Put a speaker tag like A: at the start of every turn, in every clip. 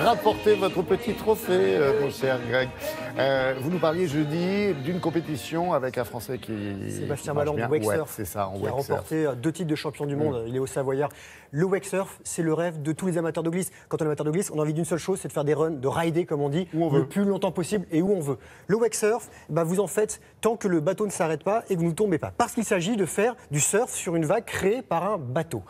A: rapporter votre petit trophée, mon cher Greg. Vous nous parliez jeudi d'une compétition avec un Français qui...
B: Sébastien Balland du wake surf,
A: c'est ça,
B: qui a remporté 2 titres de champion du monde. Il est au Savoyard. Le wake surf, c'est le rêve de tous les amateurs de glisse. Quand on est amateur de glisse, on a envie d'une seule chose, c'est de faire des runs, de rider, comme on dit, le plus longtemps possible et où on veut. Le wake surf, vous en faites tant que le bateau ne s'arrête pas et que vous ne tombez pas. Parce qu'il s'agit de faire du surf sur une vague créée par un bateau.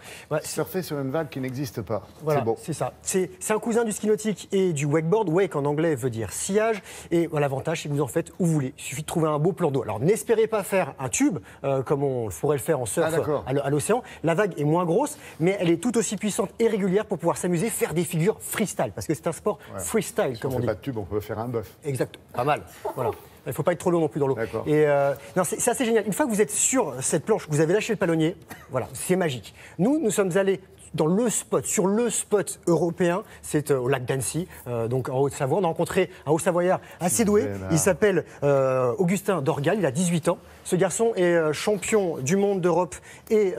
A: Surfer sur une vague qui n'existe pas.
B: Voilà,
A: c'est bon.
B: C'est ça. C'est un cousin du ski nautique et du wakeboard. Wake en anglais veut dire sillage. Et l'avantage, c'est que vous en faites où vous voulez. Il suffit de trouver un beau plan d'eau. Alors n'espérez pas faire un tube, comme on pourrait le faire en surf à l'océan. La vague est moins grosse, mais elle est tout aussi puissante et régulière pour pouvoir s'amuser, faire des figures freestyle. Parce que c'est un sport freestyle, comme on dit.
A: Si on fait pas de tube, on peut faire un bœuf.
B: Exact. Pas mal. Voilà. Il ne faut pas être trop long non plus dans l'eau. Et c'est assez génial. Une fois que vous êtes sur cette planche, vous avez lâché le palonnier, voilà, c'est magique. Nous sommes allés dans le spot, sur le spot européen, c'est au lac d'Annecy, donc en Haute-Savoie. On a rencontré un Haut-Savoyard assez doué, il s'appelle Augustin Dorgal, il a 18 ans. Ce garçon est champion du monde, d'Europe et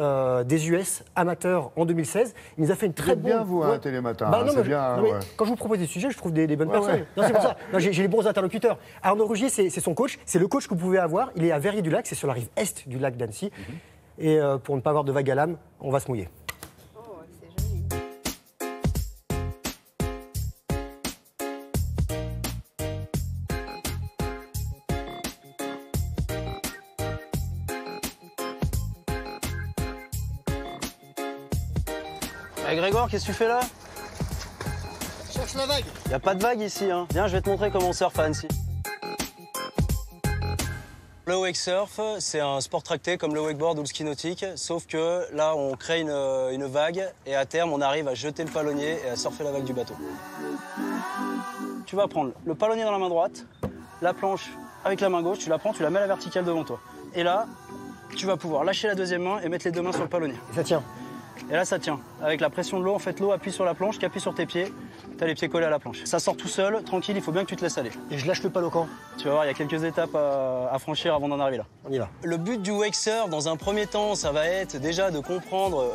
B: des US amateur en 2016. Il nous a fait une très bonne...
A: bien vous, Télématin.
B: Quand je vous propose des sujets, je trouve des bonnes personnes. Non, c'est pour ça. J'ai les bons interlocuteurs. Arnaud Rougier, c'est son coach. C'est le coach que vous pouvez avoir. Il est à Verrier-du-Lac, c'est sur la rive est du lac d'Annecy. Et pour ne pas avoir de vague à l'âme, on va se mouiller.
C: Grégoire, qu'est-ce que tu fais là?
B: Je cherche la vague.
C: Y a pas de vague ici, hein. Viens, je vais te montrer comment on surfe à Annecy. Le wake surf, c'est un sport tracté comme le wakeboard ou le ski nautique, sauf que là, on crée une vague et à terme, on arrive à jeter le palonnier et à surfer la vague du bateau. Tu vas prendre le palonnier dans la main droite, la planche avec la main gauche, tu la prends, tu la mets à la verticale devant toi. Et là, tu vas pouvoir lâcher la deuxième main et mettre les deux mains sur le palonnier.
B: Ça tient.
C: Et là, ça tient. Avec la pression de l'eau, en fait, l'eau appuie sur la planche, qui appuie sur tes pieds. Tu as les pieds collés à la planche. Ça sort tout seul, tranquille, il faut bien que tu te laisses aller.
B: Et je lâche le palot quand?
C: Tu vas voir, il y a quelques étapes à franchir avant d'en arriver là.
B: On y va.
C: Le but du wake surf, dans un premier temps, ça va être déjà de comprendre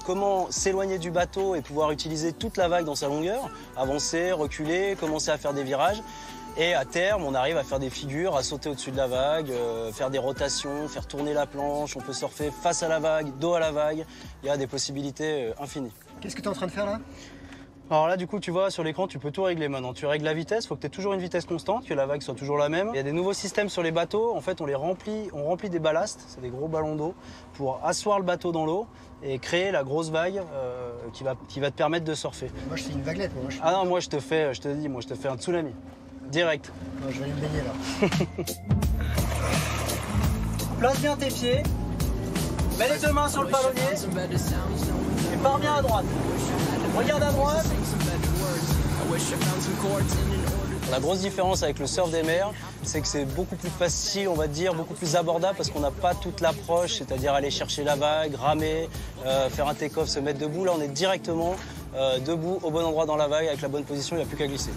C: comment s'éloigner du bateau et pouvoir utiliser toute la vague dans sa longueur. Avancer, reculer, commencer à faire des virages. Et à terme, on arrive à faire des figures, à sauter au-dessus de la vague, faire des rotations, faire tourner la planche. On peut surfer face à la vague, dos à la vague. Il y a des possibilités infinies.
B: Qu'est-ce que tu es en train de faire là?
C: Alors là, du coup, tu vois, sur l'écran, tu peux tout régler maintenant. Tu règles la vitesse, il faut que tu aies toujours une vitesse constante, que la vague soit toujours la même. Il y a des nouveaux systèmes sur les bateaux. En fait, on remplit des ballasts, c'est des gros ballons d'eau, pour asseoir le bateau dans l'eau et créer la grosse vague qui va te permettre de surfer.
B: Moi, je fais une vaguelette.
C: Ah non, moi, je te fais un tsunami. Direct.
B: Non, je vais aller me baigner là.
C: Place bien tes pieds. Mets les deux mains sur le palonnier. Et pars bien à droite. Regarde à droite. La grosse différence avec le surf des mers, c'est que c'est beaucoup plus facile, on va dire, beaucoup plus abordable parce qu'on n'a pas toute l'approche, c'est-à-dire aller chercher la vague, ramer, faire un take-off, se mettre debout. Là, on est directement debout, au bon endroit dans la vague, avec la bonne position, il n'y a plus qu'à glisser.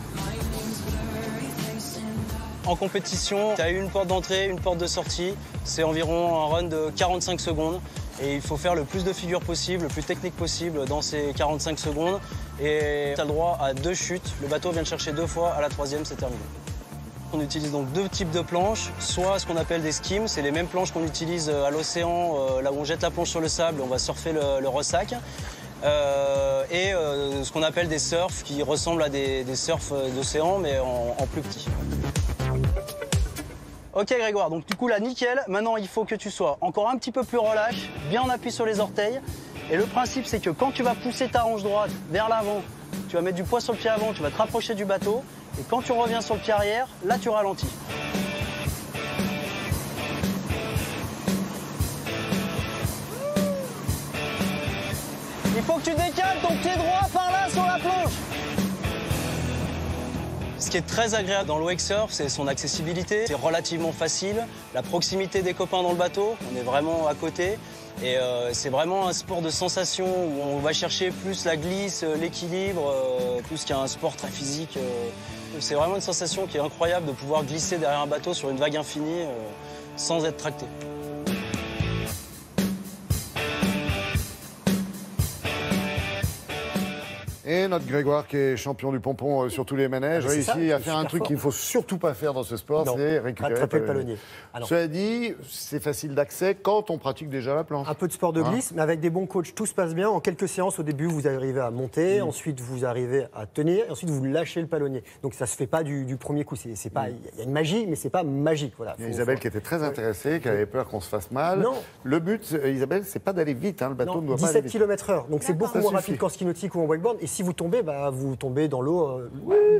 C: En compétition, tu as une porte d'entrée, une porte de sortie. C'est environ un run de 45 secondes. Et il faut faire le plus de figures possible, le plus technique possible dans ces 45 secondes. Et tu as le droit à 2 chutes. Le bateau vient te chercher 2 fois, à la 3e, c'est terminé. On utilise donc 2 types de planches, soit ce qu'on appelle des skims, c'est les mêmes planches qu'on utilise à l'océan, là où on jette la planche sur le sable, on va surfer le ressac. Et ce qu'on appelle des surfs qui ressemblent à des surfs d'océan, mais en plus petit. Ok Grégoire, donc du coup là nickel, maintenant il faut que tu sois encore un petit peu plus relâche, bien en appui sur les orteils. Et le principe c'est que quand tu vas pousser ta hanche droite vers l'avant, tu vas mettre du poids sur le pied avant, tu vas te rapprocher du bateau. Et quand tu reviens sur le pied arrière, là tu ralentis. Il faut que tu décales ton pied droit par là sur la planche. Ce qui est très agréable dans le wake surf, c'est son accessibilité. C'est relativement facile, la proximité des copains dans le bateau, on est vraiment à côté. Et c'est vraiment un sport de sensation où on va chercher plus la glisse, l'équilibre, plus qu'un sport très physique. C'est vraiment une sensation qui est incroyable de pouvoir glisser derrière un bateau sur une vague infinie sans être tracté.
A: Et notre Grégoire qui est champion du pompon sur tous les manèges, réussit à faire un truc qu'il ne faut surtout pas faire dans ce sport, c'est récupérer
B: rattraper le palonnier.
A: Cela dit, c'est facile d'accès quand on pratique déjà la planche.
B: Un peu de sport de glisse, mais avec des bons coachs, tout se passe bien. En quelques séances, au début, vous arrivez à monter, ensuite vous arrivez à tenir, et ensuite vous lâchez le palonnier. Donc ça ne se fait pas du premier coup. Il y a une magie, mais ce n'est pas magique. Voilà.
A: Il y a Isabelle qui était très intéressée, qui avait peur qu'on se fasse mal.
B: Non.
A: Le but, Isabelle, c'est pas d'aller vite. Le bateau ne doit pas aller vite.
B: 17 km/h. Donc c'est beaucoup moins rapide qu'en ski nautique ou en wakeboard. Et si vous tombez, vous tombez dans l'eau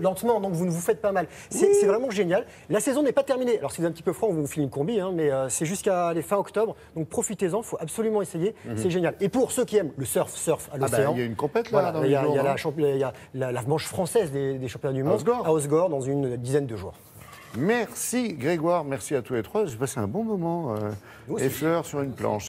B: lentement. Donc vous ne vous faites pas mal. C'est vraiment génial. La saison n'est pas terminée. Alors si vous êtes un petit peu froid, on vous file une combi. Mais c'est jusqu'à fin octobre. Donc profitez-en. Il faut absolument essayer. C'est génial. Et pour ceux qui aiment le surf à l'océan.
A: Il y a une compète là.
B: Il y a la manche française des championnats du monde à Osgore dans une dizaine de jours.
A: Merci Grégoire, merci à tous les trois. J'ai passé un bon moment. Et Fleur sur une planche.